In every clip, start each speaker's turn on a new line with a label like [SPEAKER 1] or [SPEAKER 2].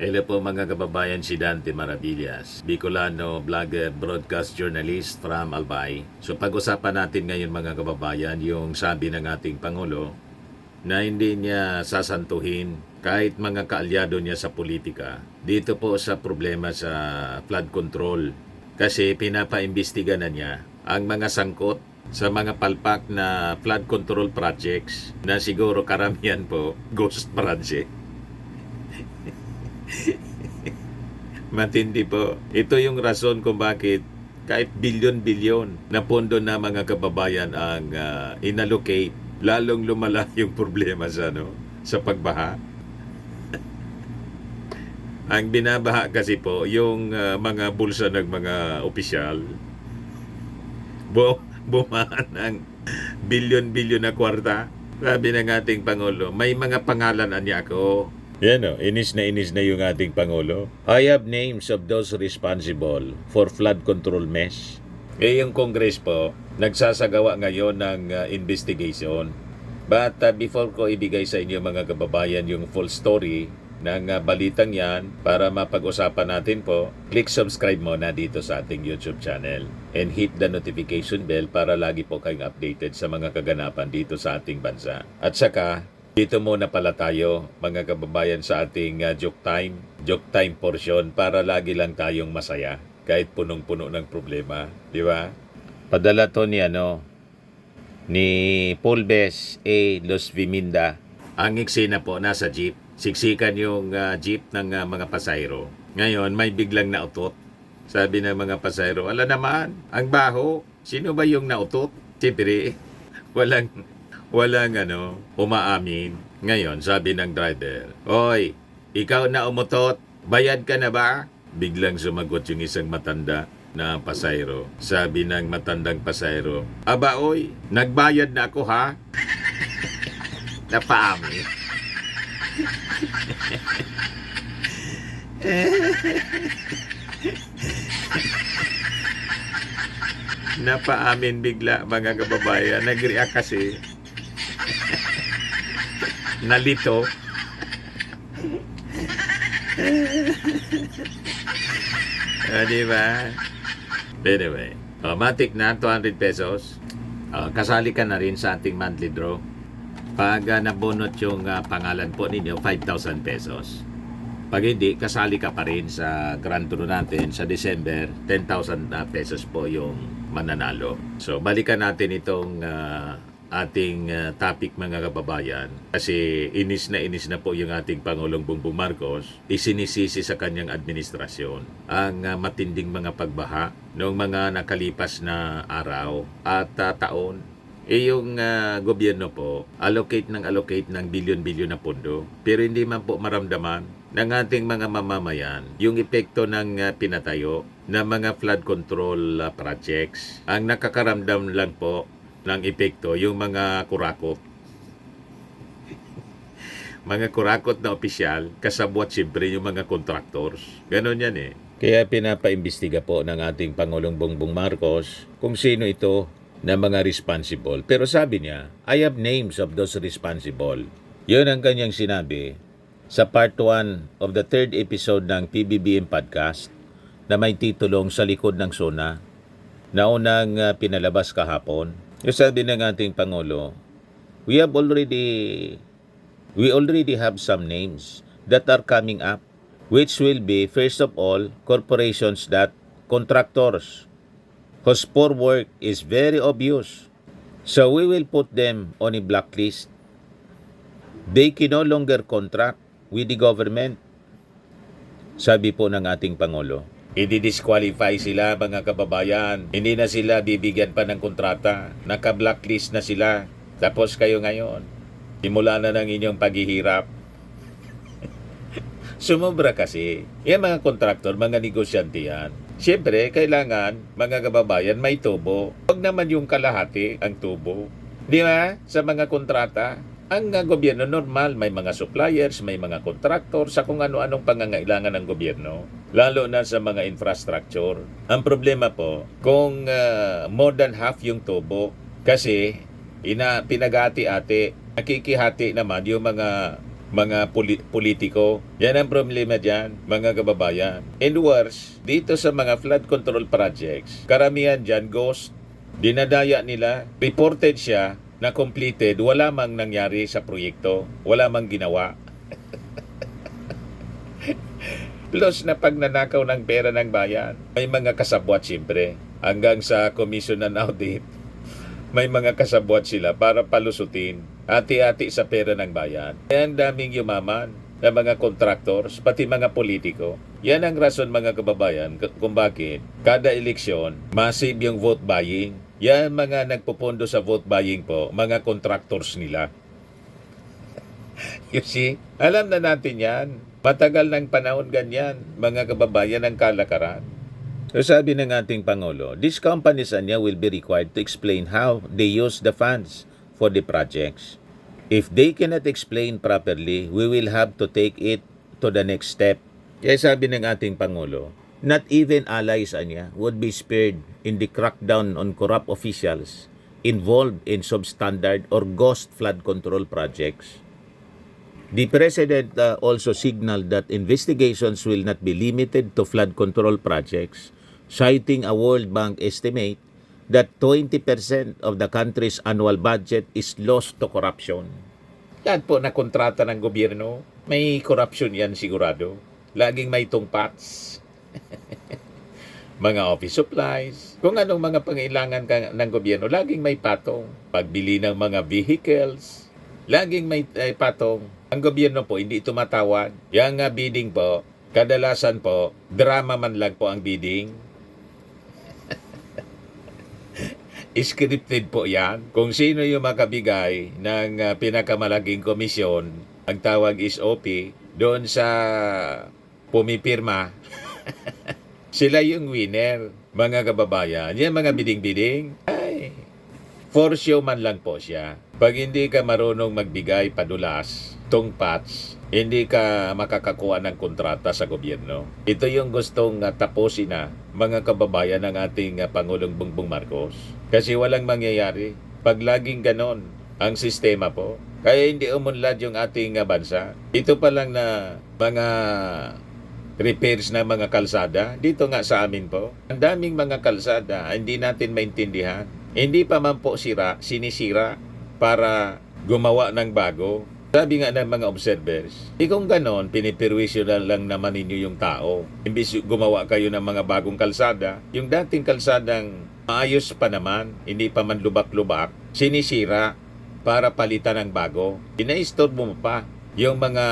[SPEAKER 1] Hello po mga kababayan, si Dante Maravillas, Bicolano, vlogger, broadcast journalist from Albay. So pag-usapan natin ngayon mga kababayan yung sabi ng ating Pangulo na hindi niya sasantuhin kahit mga kaalyado niya sa politika dito po sa problema sa flood control. Kasi pinapaimbestiga na niya ang mga sangkot sa mga palpak na flood control projects na siguro karamihan po ghost project. Matindi po. Ito yung rason kung bakit kahit bilyon-bilyon na pondo na mga kababayan ang inallocate, lalong lumala yung problema sa pagbaha. Ang binabaha kasi po yung mga bulsa ng mga opisyal. Bumaan ng bilyon-bilyon na kwarta. Sabi ng ating Pangulo, may mga pangalan niya ako. Yan inis na yung ating Pangulo. I have names of those responsible for flood control mess. Yung Congress po, nagsasagawa ngayon ng investigation. But before ko ibigay sa inyo mga kababayan yung full story ng balitang yan, para mapag-usapan natin po, click subscribe muna dito sa ating YouTube channel and hit the notification bell para lagi po kayong updated sa mga kaganapan dito sa ating bansa. At saka, dito muna pala tayo mga kababayan sa ating joke time portion para lagi lang tayong masaya kahit punong-puno ng problema, di ba? Padala to ni Polbes A. Los Viminda. Ang eksena po nasa jeep, siksikan yung jeep ng mga pasahero. Ngayon may biglang nautot. Sabi ng mga pasahero, ala naman, ang baho. Sino ba yung nautot? Siyempre, walang umaamin. Ngayon, sabi ng driver, "Oy, ikaw na umutot, bayad ka na ba?" Biglang sumagot yung isang matanda na pasayro. Sabi ng matandang pasayro, "Aba oy, nagbayad na ako ha." Napaamin. Napaamin bigla mga kababayan. Nag-react kasi. Nalito. Diba? Anyway, matik na 200 pesos. Kasali ka na rin sa ating monthly draw. Pag nabunot yung pangalan po ninyo, 5,000 pesos. Pag hindi, kasali ka pa rin sa grand draw natin sa December, 10,000 pesos po yung mananalo. So, balikan natin itong ating topic mga kababayan, kasi inis na po yung ating Pangulong Bongbong Marcos. Isinisisi sa kanyang administrasyon ang matinding mga pagbaha noong mga nakalipas na araw at taon. Yung gobyerno po allocate ng bilyon-bilyon na pondo, pero hindi man po maramdaman ng ating mga mamamayan yung epekto ng pinatayo na mga flood control projects. Ang nakakaramdam lang po ng epekto yung mga kurakot. Mga kurakot na opisyal, kasabwat siyempre yung mga contractors. Ganon yan Kaya pinapaimbestiga po ng ating Pangulong Bongbong Marcos kung sino ito na mga responsible. Pero sabi niya, I have names of those responsible. Yun ang kanyang sinabi sa part 1 of the 3rd episode ng PBBM podcast na may titulong Sa Likod ng Sona, na unang pinalabas kahapon. Yung sabi ng ating Pangulo, we already have some names that are coming up, which will be, first of all, corporations contractors whose poor work is very obvious. So we will put them on a blacklist. They can no longer contract with the government. Sabi po ng ating Pangulo. I-disqualify sila mga kababayan. Hindi na sila bibigyan pa ng kontrata. Naka-blacklist na sila. Tapos kayo ngayon, simula na ng inyong paghihirap. Sumobra kasi. Yan mga kontraktor, mga negosyante yan. Siyempre, kailangan mga kababayan may tubo. Huwag naman yung kalahati ang tubo. Di ba? Sa mga kontrata. Ang gobyerno normal, may mga suppliers, may mga contractor sa kung ano-anong pangangailangan ng gobyerno, lalo na sa mga infrastructure. Ang problema po, kung more than half yung tubo, kasi pinagati-ati, nakikihati naman yung mga mga politiko. Yan ang problema dyan, mga kababayan. And worse, dito sa mga flood control projects, karamihan dyan ghost. Dinadaya nila, reported siya na completed, wala mang nangyari sa proyekto, wala mang ginawa. Plus na pagnanakaw ng pera ng bayan, may mga kasabwat siyempre. Hanggang sa commission and audit, may mga kasabwat sila para palusutin, hati-hati sa pera ng bayan. Kaya ang daming yumaman na mga contractors, pati mga politiko. Yan ang rason mga kababayan kung bakit kada eleksyon, massive yung vote buying. Yan mga nagpupondo sa vote buying po, mga contractors nila. You see, alam na natin yan. Matagal ng panahon ganyan, mga kababayan ng kalakaran. So sabi ng ating Pangulo, these companies anya will be required to explain how they use the funds for the projects. If they cannot explain properly, we will have to take it to the next step. Kaya sabi ng ating Pangulo, not even allies anya would be spared in the crackdown on corrupt officials involved in substandard or ghost flood control projects. The President also signaled that investigations will not be limited to flood control projects, citing a World Bank estimate that 20% of the country's annual budget is lost to corruption. Yan po na kontrata ng gobyerno, may corruption yan sigurado. Laging may tungpats. Mga office supplies, kung anong mga pangailangan ng gobyerno, laging may patong. Pagbili ng mga vehicles, laging may patong. Ang gobyerno po hindi tumatawad. Yang bidding po, kadalasan po, drama man lang po ang bidding. Scripted po yan. Kung sino yung makabigay ng pinakamalaking komisyon, ang tawag is OP, doon sa pumipirma, sila yung winner, mga kababayan. Yan mga bidding-bidding, ay, for show man lang po siya. Pag hindi ka marunong magbigay padulas, tungpats, hindi ka makakakuha ng kontrata sa gobyerno. Ito yung gustong tapusin na mga kababayan ng ating Pangulong Bongbong Marcos. Kasi walang mangyayari pag laging ganon ang sistema po. Kaya hindi umunlad yung ating bansa. Ito pa lang na mga repairs na mga kalsada, dito nga sa amin po, ang daming mga kalsada, hindi natin maintindihan. Hindi pa man po sinisira para gumawa ng bago. Sabi nga ng mga observers, kung ganon, pinipirwisyo lang naman ninyo yung tao. Imbis gumawa kayo ng mga bagong kalsada, yung dating kalsadang maayos pa naman, hindi pa man lubak-lubak, sinisira para palitan ng bago. Ina-store mo pa yung mga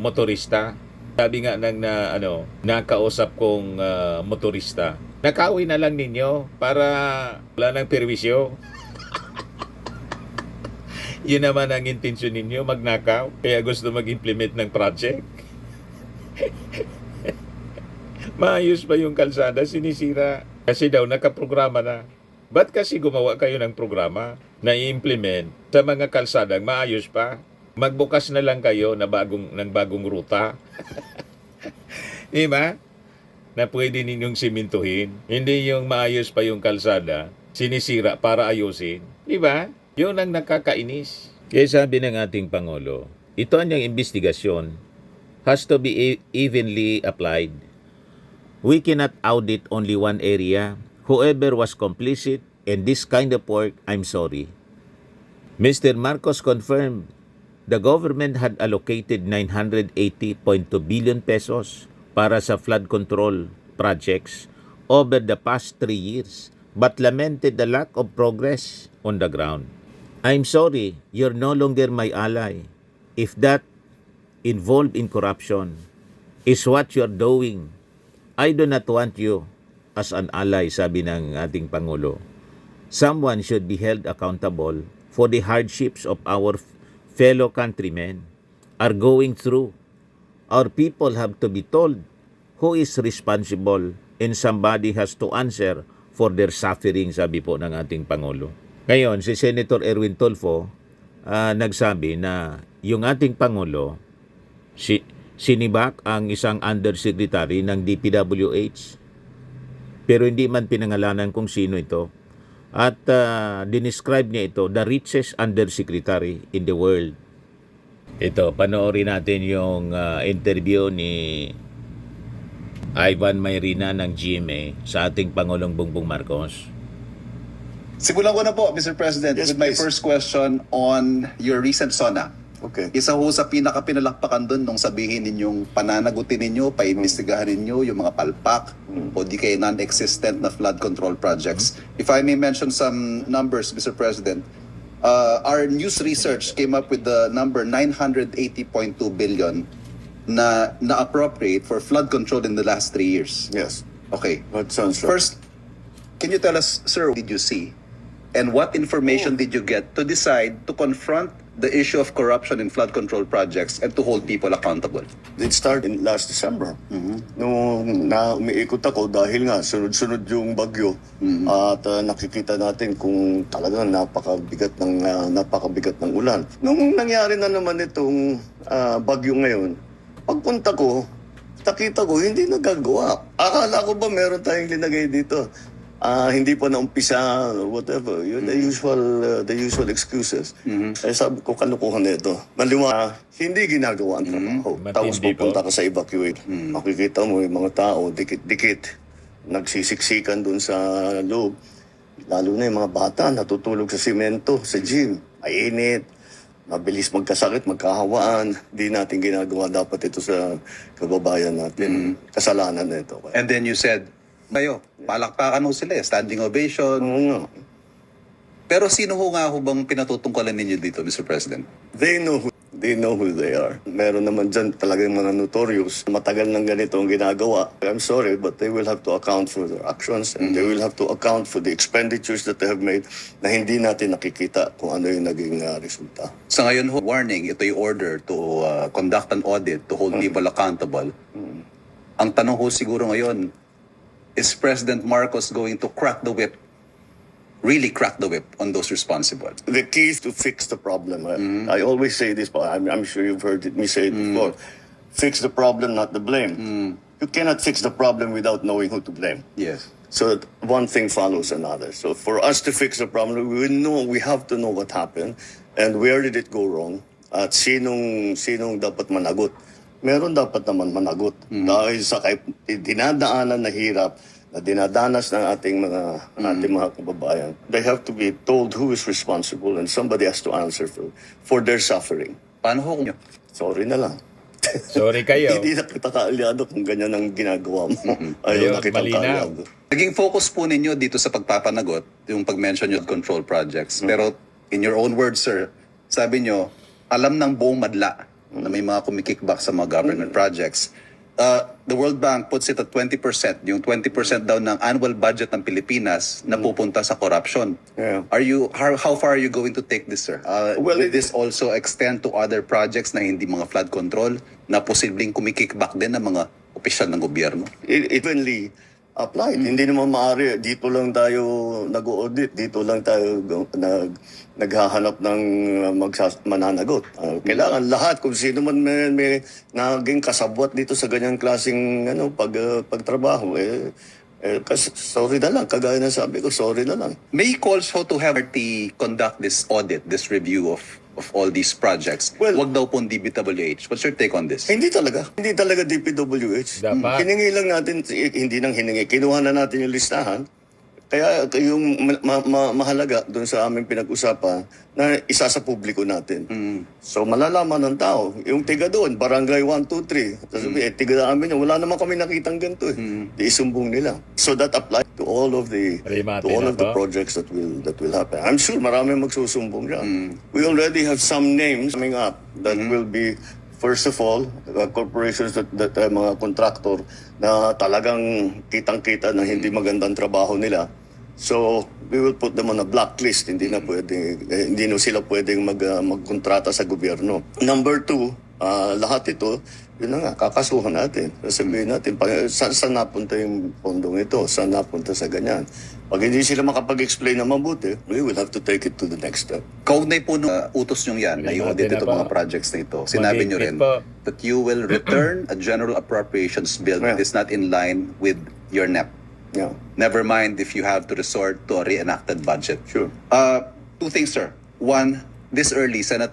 [SPEAKER 1] motorista. Sabi nga ng nakausap kong motorista, nakawin na lang ninyo para wala ng perwisyo. Yun naman ang intensyon ninyo, magnakaw. Kaya gusto mag-implement ng project. Maayos pa yung kalsada, sinisira. Kasi daw nakaprograma na. Ba't kasi gumawa kayo ng programa na i-implement sa mga kalsadang maayos pa? Magbukas na lang kayo ng bagong ruta. Diba? Na pwede ninyong simintuhin. Hindi yung maayos pa yung kalsada, sinisira para ayusin. Diba? Yun ang nakakainis. Kaya sabi ng ating Pangulo, ito ang investigasyon has to be evenly applied. We cannot audit only one area. Whoever was complicit in this kind of work, I'm sorry. Mr. Marcos confirmed the government had allocated 980.2 billion pesos para sa flood control projects over the past 3 years, but lamented the lack of progress on the ground. I'm sorry, you're no longer my ally. If that involved in corruption is what you're doing, I do not want you as an ally, sabi ng ating Pangulo. Someone should be held accountable for the hardships of our fellow countrymen are going through. Our people have to be told who is responsible and somebody has to answer for their suffering, sabi po ng ating Pangulo. Ngayon, si Senator Erwin Tulfo nagsabi na yung ating Pangulo, sinibak ang isang undersecretary ng DPWH, pero hindi man pinangalanan kung sino ito. At dinescribe niya ito, the richest undersecretary in the world. Ito, panoorin natin yung interview ni Ivan Mayrina ng GMA sa ating Pangulong Bongbong Marcos.
[SPEAKER 2] Simulan ko na po, Mr. President,
[SPEAKER 3] Yes,
[SPEAKER 2] with my
[SPEAKER 3] please.
[SPEAKER 2] first question on your recent SONA.
[SPEAKER 3] Okay.
[SPEAKER 2] Isa ho sa pinaka-pinalakpakan doon nung sabihin ninyong pananagutin ninyo, paimbestigahan ninyo yung mga palpak o di kaya non-existent na flood control projects. If I may mention some numbers, Mr. President, our news research came up with the number 980.2 billion na appropriate for flood control in the last 3 years.
[SPEAKER 3] Yes.
[SPEAKER 2] Okay.
[SPEAKER 3] That sounds right.
[SPEAKER 2] First, can you tell us, sir, what did you see? And what information did you get to decide to confront the issue of corruption in flood control projects and to hold people accountable?
[SPEAKER 3] It started in last December. Nung umiikot ako dahil nga sunod-sunod yung bagyo at nakikita natin kung talagang napakabigat ng ulan. Nung nangyari na naman itong bagyo ngayon, pagpunta ko, nakita ko hindi nagagawa. Akala ko ba meron tayong linagay dito? Hindi pa naumpisa, whatever. Yun, the usual excuses. Kaya sabi ko, kalukuhan na ito. Hindi ginagawa ang trabaho. Tapos
[SPEAKER 1] Matindi po.
[SPEAKER 3] pupunta ka sa evacuate. Makikita mo yung mga tao, dikit-dikit, nagsisiksikan dun sa loob. Lalo na yung mga bata, natutulog sa simento, sa gym. Mainit, mabilis magkasakit, magkahawaan. Di natin ginagawa dapat ito sa kababayan natin. Kasalanan na ito.
[SPEAKER 2] And then you said, kayo, palakpakan ho sila, standing ovation.
[SPEAKER 3] Oo nga.
[SPEAKER 2] Pero sino ho nga ho bang pinatutungkalan ninyo dito, Mr. President?
[SPEAKER 3] They know who they are. Meron naman dyan talagang mga notorious. Matagal ng ganito ang ginagawa. I'm sorry, but they will have to account for their actions and they will have to account for the expenditures that they have made na hindi natin nakikita kung ano yung naging resulta.
[SPEAKER 2] Sa ngayon ho, warning, ito yung order to conduct an audit, to hold people accountable. Ang tanong ho siguro ngayon, is President Marcos going to crack the whip, really crack the whip on those responsible?
[SPEAKER 3] The key is to fix the problem. I always say this, but I'm sure you've heard me say it before. Fix the problem, not the blame. You cannot fix the problem without knowing who to blame.
[SPEAKER 2] Yes.
[SPEAKER 3] So one thing follows another. So for us to fix the problem, we have to know what happened and where did it go wrong at sinong dapat managot. Meron dapat naman managot dahil sa dinadaanan na hirap na dinadanas ng ating mga kababayan. They have to be told who is responsible and somebody has to answer for their suffering.
[SPEAKER 2] Paano ho nyo?
[SPEAKER 3] Sorry na lang.
[SPEAKER 1] Sorry kayo.
[SPEAKER 3] Hindi na kita kaalyado kung ganyan ang ginagawa mo.
[SPEAKER 1] Ayun,
[SPEAKER 3] Ayaw na kitang
[SPEAKER 1] malinaw.
[SPEAKER 3] kaalyado.
[SPEAKER 2] Naging focus po ninyo dito sa pagpapanagot, yung pag-mention nyo control projects. Pero in your own words, sir, sabi nyo, alam ng buong madla na may mga kumikickback sa mga government projects. The World Bank puts it at 20%. Yung 20% daw ng annual budget ng Pilipinas na pupunta sa corruption.
[SPEAKER 3] Yeah.
[SPEAKER 2] How far are you going to take this, sir?
[SPEAKER 3] Well,
[SPEAKER 2] Will this also extend to other projects na hindi mga flood control na posibleng kumikickback din ng mga opisyal ng gobyerno?
[SPEAKER 3] It evenly applied. Hindi naman maaari, dito lang tayo nag-audit, dito lang tayo naghahanap ng mananagot. Kailangan lahat, kung sino man may naging kasabwat dito sa ganyang klaseng pagtrabaho, kasi sorry na lang, kagaya na sabi ko, sorry na lang.
[SPEAKER 2] May calls ho to have the conduct this audit, this review of all these projects.
[SPEAKER 3] Well,
[SPEAKER 2] Wag daw pong DPWH. What's your take on this?
[SPEAKER 3] Hindi talaga DPWH.
[SPEAKER 1] Dapat.
[SPEAKER 3] Hiningi lang natin, hindi nang hiningi. Kinuha na natin yung listahan. Kaya yung mahalaga doon sa aming pinag-usapan na isa sa publiko natin. So malalaman ng tao. Yung tiga doon, barangay 1, 2, 3. Sabi, tiga namin yun. Wala naman kami nakitang ganito eh. Di isumbong nila. So that applies to all of the
[SPEAKER 1] Rimate na
[SPEAKER 3] the
[SPEAKER 1] ba?
[SPEAKER 3] projects that will happen. I'm sure marami magsusumbong dyan. We already have some names coming up that will be, first of all, corporations that mga contractor na talagang kitang-kita na hindi magandang trabaho nila. So, we will put them on a blacklist. Hindi na sila pwedeng magkontrata sa gobyerno. Number 2, lahat ito, yun na nga, kakasuhan natin. Sasabihin natin, saan napunta yung pondong ito? Saan napunta sa ganyan? Pag hindi sila makapag-explain na mabuti, we will have to take it to the next step.
[SPEAKER 2] Kaugnay po nung utos nyo yan na i-audit
[SPEAKER 1] Natin na
[SPEAKER 2] itong
[SPEAKER 1] ba?
[SPEAKER 2] mga projects na ito. Sinabi nyo rin
[SPEAKER 1] Mag-higpit po.
[SPEAKER 2] that you will return a general appropriations bill that is not in line with your NEP.
[SPEAKER 3] Yeah.
[SPEAKER 2] Never mind if you have to resort to a reenacted budget.
[SPEAKER 3] Sure.
[SPEAKER 2] 2 things, sir. One, this early, Senate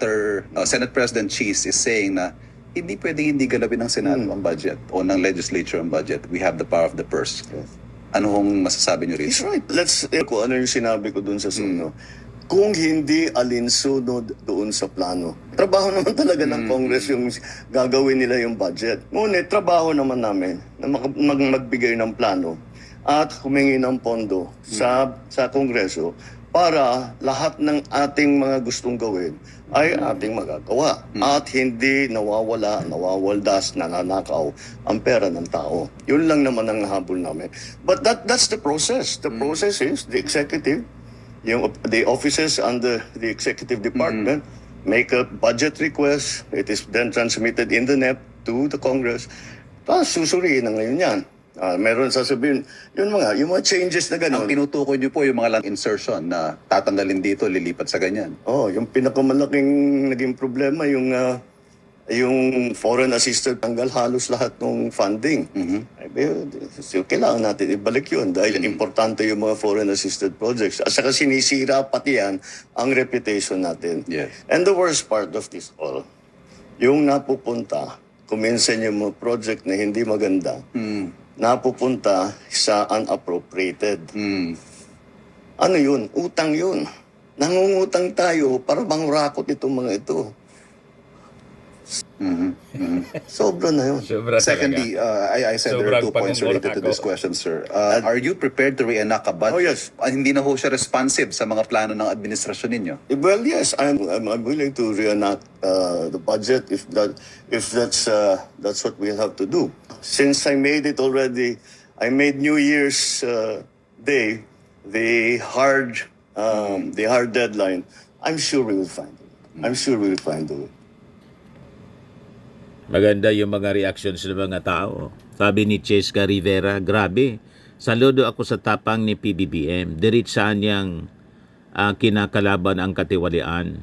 [SPEAKER 2] President Cheese is saying na hindi pwedeng hindi galawin ng Senado ang budget o ng legislature ang budget. We have the power of the purse. Ano hong masasabi niyo
[SPEAKER 3] He's
[SPEAKER 2] rito?
[SPEAKER 3] right. Let's, kung ano yung sinabi ko dun sa suno. Kung hindi alinsunod doon sa plano. Trabaho naman talaga ng Congress yung gagawin nila yung budget. Ngunit, trabaho naman namin na magbigay ng plano at humingi ng pondo sa Kongreso para lahat ng ating mga gustong gawin ay ating magagawa at hindi nawawaldas, nananakaw ang pera ng tao. Yun lang naman ang habol namin. But that's the process. The process is the executive, the offices under the executive department make a budget request. It is then transmitted in the NEP to the Congress. Tapos susuriin na ngayon yan. Meron sasabihin, yung mga changes na
[SPEAKER 2] Ang
[SPEAKER 3] gano'n.
[SPEAKER 2] tinutukoy niyo po yung mga lang insertion na tatanggalin dito, lilipat sa ganyan.
[SPEAKER 3] Yung pinakamalaking naging problema, yung foreign assisted, tanggal halos lahat ng funding. So, kailangan natin ibalik yun dahil importante yung mga foreign assisted projects. At saka sinisira pati yan ang reputation natin.
[SPEAKER 2] Yes.
[SPEAKER 3] And the worst part of this all, yung napupunta, kuminsan yung mga project na hindi maganda, napupunta sa unappropriated. Ano yun? Utang yun. Nangungutang tayo para mangrakot itong mga ito. Sobra na yun.
[SPEAKER 1] Sobra
[SPEAKER 2] Secondly, I said there are
[SPEAKER 1] Sobrang
[SPEAKER 2] 2 points related to
[SPEAKER 1] pangungulak
[SPEAKER 2] this
[SPEAKER 1] ako.
[SPEAKER 2] question, sir. Are you prepared to reenact a budget?
[SPEAKER 3] Oh, yes.
[SPEAKER 2] Hindi na ho siya responsive sa mga plano ng administrasyon ninyo?
[SPEAKER 3] Well, yes, I'm willing to reenact the budget if that's what we'll have to do. Since I made it already, I made New Year's Day the hard deadline. I'm sure we will find it. I'm sure we will find a way.
[SPEAKER 1] Maganda yung mga reactions ng mga tao. Sabi ni Cheska Rivera, grabe. Saludo ako sa tapang ni PBBM. Diritsaan niyang kinakalaban ang katiwalian.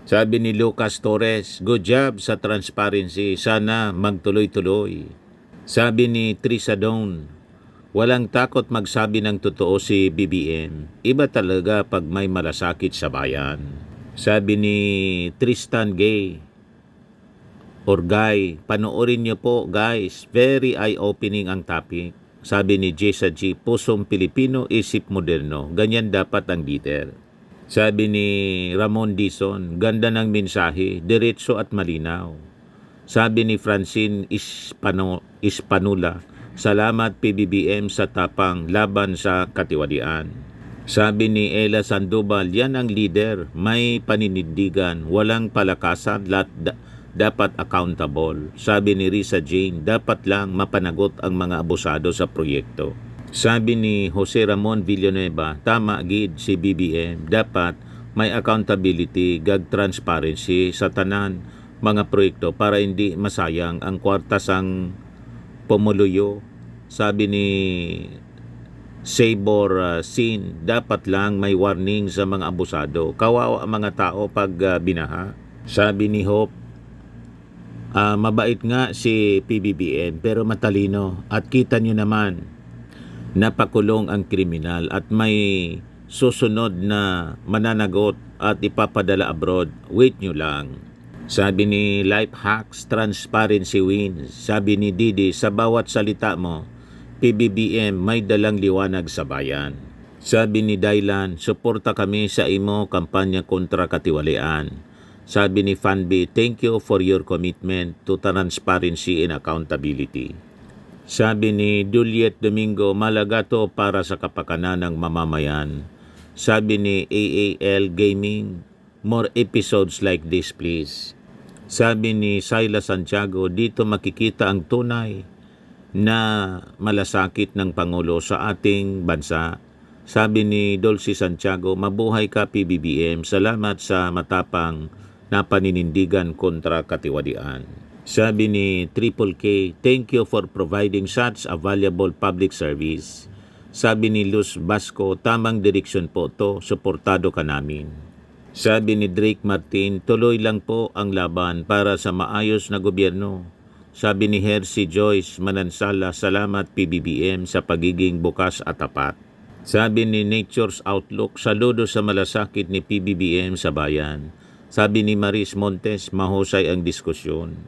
[SPEAKER 1] Sabi ni Lucas Torres, good job sa transparency. Sana magtuloy-tuloy. Sabi ni Trisa Dawn, walang takot magsabi ng totoo si BBM. Iba talaga pag may malasakit sa bayan. Sabi ni Tristan Gay, or Guy, panoorin niyo po guys, very eye-opening ang topic. Sabi ni Jessa G, pusong Pilipino, isip moderno. Ganyan dapat ang leader. Sabi ni Ramon Dizon, ganda ng mensahe, diretso at malinaw. Sabi ni Francine Ispanula, salamat PBBM sa tapang laban sa katiwalian. Sabi ni Ella Sandoval, yan ang leader, may paninindigan, walang palakasan, dapat accountable. Sabi ni Risa Jane, dapat lang mapanagot ang mga abusado sa proyekto. Sabi ni Jose Ramon Villanueva, tama gid si BBM, dapat may accountability, gag transparency sa tanan mga proyekto para hindi masayang ang kwarta sang pumuluyo. Sabi ni Sabor Sin, dapat lang may warning sa mga abusado. Kawawa ang mga tao pag binaha. Sabi ni Hope, mabait nga si PBBM pero matalino at kita nyo naman napakulong ang kriminal at may susunod na mananagot at ipapadala abroad. Wait nyo lang. Sabi ni Life Hacks, transparency wins. Sabi ni Didi, sa bawat salita mo, PBBM may dalang liwanag sa bayan. Sabi ni Dylan, suporta kami sa imo kampanya kontra katiwalian. Sabi ni Fanby, thank you for your commitment to transparency and accountability. Sabi ni Juliet Domingo, malaga to para sa kapakanan ng mamamayan. Sabi ni AAL Gaming, more episodes like this please. Sabi ni Syla Santiago, dito makikita ang tunay na malasakit ng Pangulo sa ating bansa. Sabi ni Dulce Santiago, mabuhay ka PBBM, salamat sa matapang na paninindigan kontra katiwalian. Sabi ni Triple K, thank you for providing such a valuable public service. Sabi ni Luz Basco, tamang direksyon po to, suportado ka namin. Sabi ni Drake Martin, tuloy lang po ang laban para sa maayos na gobyerno. Sabi ni Hershey Joyce Manansala, salamat PBBM sa pagiging bukas at tapat. Sabi ni Nature's Outlook, saludo sa malasakit ni PBBM sa bayan. Sabi ni Maris Montes, mahusay ang diskusyon.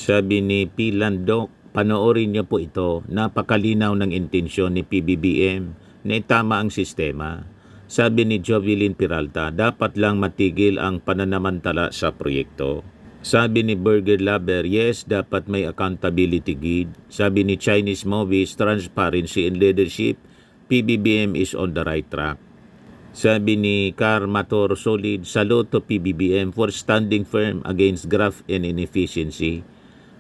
[SPEAKER 1] Sabi ni P. Landok, panoorin niyo po ito, napakalinaw ng intensyon ni PBBM na itama ang sistema. Sabi ni Jovelyn Peralta, dapat lang matigil ang pananamantala sa proyekto. Sabi ni Burger Lover, yes, dapat may accountability grid. Sabi ni Chinese Movies, transparency and leadership, PBBM is on the right track. Sabi ni Carmator Solid, salute to PBBM for standing firm against graft and inefficiency.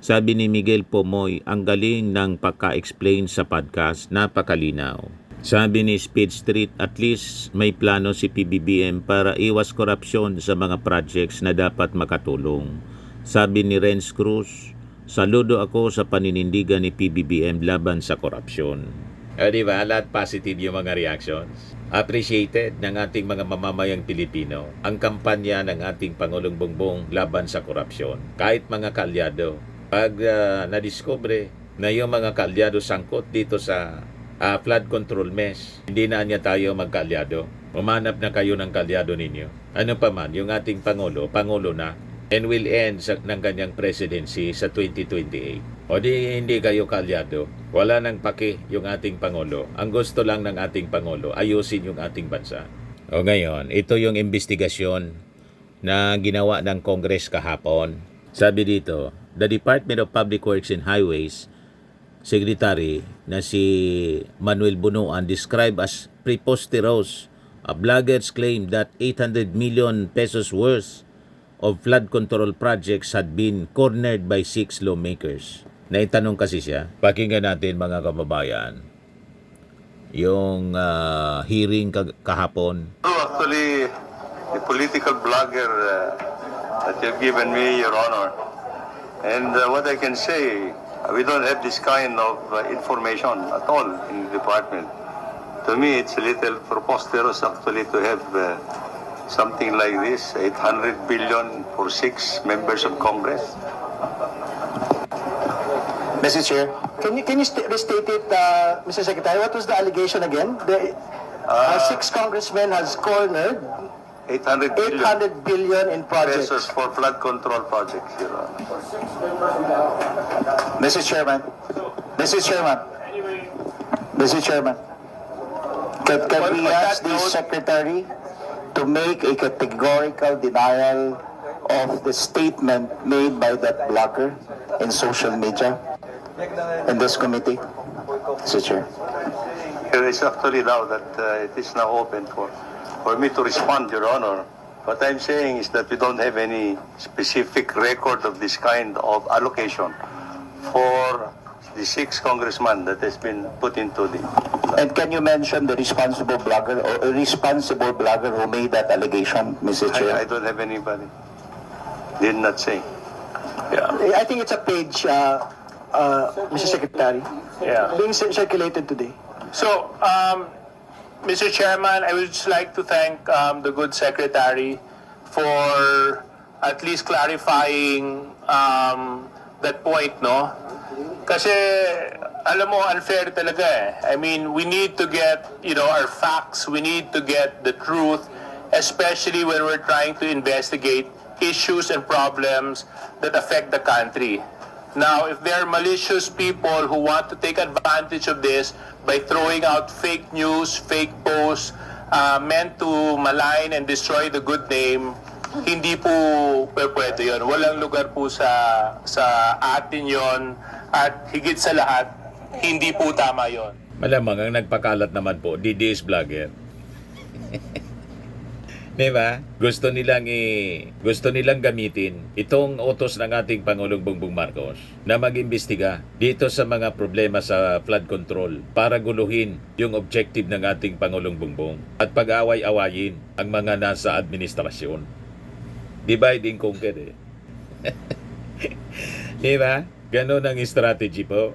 [SPEAKER 1] Sabi ni Miguel Pomoy, ang galing ng pagka-explain sa podcast, napakalinaw. Sabi ni Speed Street, at least may plano si PBBM para iwas korupsyon sa mga projects na dapat makatulong. Sabi ni Renz Cruz, saludo ako sa paninindigan ni PBBM laban sa korupsyon. Diba? Lahat positive yung mga reactions. Appreciated ng ating mga mamamayang Pilipino ang kampanya ng ating Pangulong Bongbong laban sa korupsyon. Kahit mga kaalyado, pag nadiskubre na yung mga kaalyado sangkot dito sa flood control mesh, hindi na niya tayo magkaalyado. Umanap na kayo ng kaalyado ninyo. Ano pa man, yung ating Pangulo na, and will end ng kanyang presidency sa 2028. O di hindi kayo kaalyado. Wala nang paki yung ating Pangulo. Ang gusto lang ng ating Pangulo, ayusin yung ating bansa. O ngayon, ito yung investigasyon na ginawa ng Congress kahapon. Sabi dito, the Department of Public Works and Highways Secretary na si Manuel Bunuan described as preposterous. Bloggers claim that 800 million pesos worth of flood control projects had been cornered by 6 lawmakers. Naitanong kasi siya, pakinggan natin mga kababayan, yung hearing kahapon.
[SPEAKER 4] Actually, the political blogger that you've given me, Your Honor. And what I can say, we don't have this kind of information at all in the department. To me, it's a little preposterous actually to have something like this, 800 billion for 6 members of Congress.
[SPEAKER 5] Mr. Chair, can you restate it, Mr. Secretary? What was the allegation again? The 6 congressmen has cornered
[SPEAKER 4] 800 billion
[SPEAKER 5] 800 billion in projects.
[SPEAKER 4] pesos for flood control projects, Your Honor.
[SPEAKER 5] Mr. Chairman, can we ask the Secretary to make a categorical denial of the statement made by that blogger in social media in this committee? Mr. Chair.
[SPEAKER 4] It is actually now that it is now open for me to respond, Your Honor. What I'm saying is that we don't have any specific record of this kind of allocation for the 6 congressmen that has been put into the...
[SPEAKER 5] And can you mention the responsible blogger or a responsible blogger who made that allegation, Mr. Chair?
[SPEAKER 4] I don't have anybody. Did not say. Yeah.
[SPEAKER 6] I think it's a page, Mr. Secretary, being circulated today.
[SPEAKER 7] So, Mr. Chairman, I would just like to thank the good Secretary for at least clarifying that point, no? Kasi, alam mo, unfair talaga eh. I mean, we need to get, our facts. We need to get the truth, especially when we're trying to investigate issues and problems that affect the country. Now, if there are malicious people who want to take advantage of this by throwing out fake news, fake posts, meant to malign and destroy the good name, hindi po pwede yun. Walang lugar po sa atin yon, at higit sa lahat, hindi po tama yon.
[SPEAKER 1] Malamang ang nagpakalat naman po, DDS vlogger. Diba? Gusto nilang gamitin itong utos ng ating Pangulong Bongbong Marcos na mag-imbestiga dito sa mga problema sa flood control para guluhin yung objective ng ating Pangulong Bongbong at pag-away-awayin ang mga nasa administrasyon. Divide and conquer eh. Diba? Ganon ang strategy po.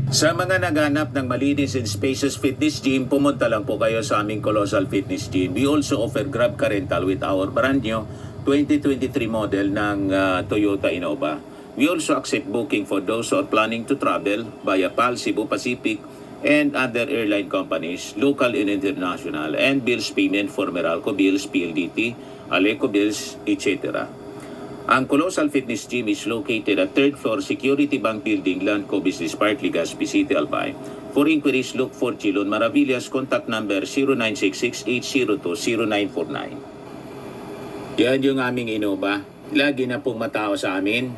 [SPEAKER 1] Sa mga naghanap ng malinis and spacious fitness gym, pumunta lang po kayo sa aming Colossal Fitness Gym. We also offer Grab Car Rental with our brand new 2023 model ng Toyota Innova. We also accept booking for those who are planning to travel via PAL, Cebu Pacific, and other airline companies, local and international, and bills payment for Meralco Bills, PLDT, Aleco Bills, etc. Ang Colossal Fitness Gym is located at 3rd floor Security Bank Building, Landco Business Park, Legazpi City, Albay. For inquiries, look for Chilon Maravillas. Contact number 0966-802-0949. Yan yung aming Innova. Lagi na pong matao sa amin.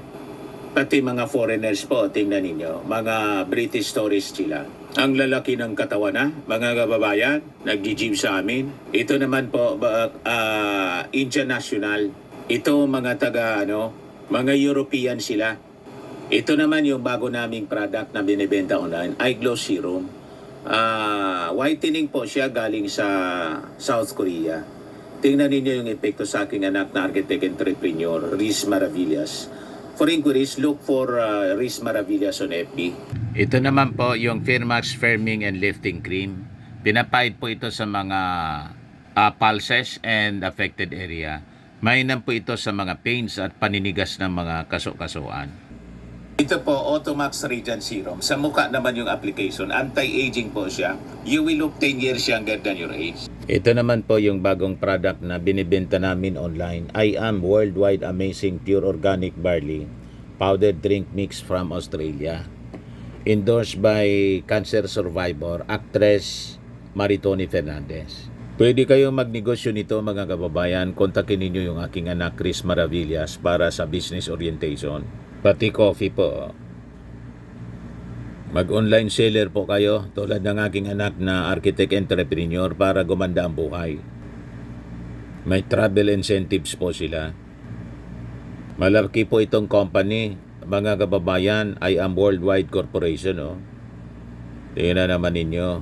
[SPEAKER 1] Pati mga foreigners po, tingnan ninyo. Mga British tourists sila. Ang lalaki ng katawan na, mga kababayan, nag-gym sa amin. Ito naman po, Indian National. Ito mga mga European sila. Ito naman yung bago naming product na binibenta online, Eye Glow Serum. Whitening po siya galing sa South Korea. Tingnan ninyo yung epekto sa aking anak na architect entrepreneur, Riz Maravillas. For inquiries, look for Riz Maravillas on FB. Ito naman po yung Firmax Firming and Lifting Cream. Pinapahid po ito sa mga pulses and affected area. Mainam po ito sa mga pains at paninigas ng mga kaso-kasuan. Ito po, Automax Radiant Serum. Sa mukha naman yung application. Anti-aging po siya. You will look 10 years younger than your age. Ito naman po yung bagong product na binibenta namin online. I Am Worldwide Amazing Pure Organic Barley Powdered Drink Mix from Australia. Endorsed by cancer survivor, actress Maritoni Fernandez. Pwede kayong magnegosyo nito mga kababayan. Kontakin ninyo yung aking anak Riz Maravillas para sa business orientation. Pati coffee po. Mag-online seller po kayo tulad ng aking anak na architect entrepreneur para gumanda ang buhay. May travel incentives po sila. Malaki po itong company mga kababayan. I Am Worldwide Corporation. Tingnan naman ninyo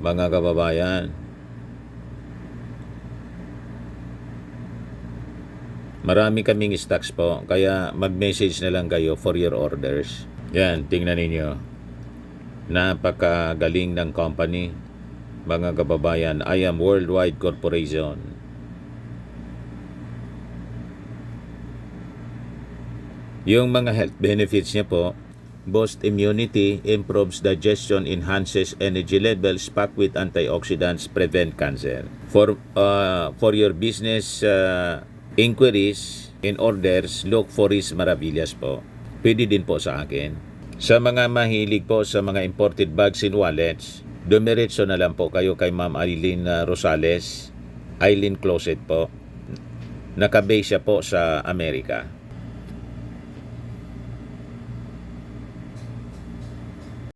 [SPEAKER 1] mga kababayan. Marami kaming stocks po, kaya mag-message na lang kayo for your orders. Yan, tingnan ninyo. Napakagaling ng company, mga kababayan. I Am Worldwide Corporation. Yung mga health benefits niya po, boost immunity, improves digestion, enhances energy levels, packed with antioxidants, prevent cancer. For your business inquiries and orders, look for Riz Maravillas po. Pwede din po sa akin. Sa mga mahilig po sa mga imported bags and wallets, dumiretso na lang po kayo kay Ma'am Aileen Rosales, Aileen Closet po. Nakabase siya po sa Amerika.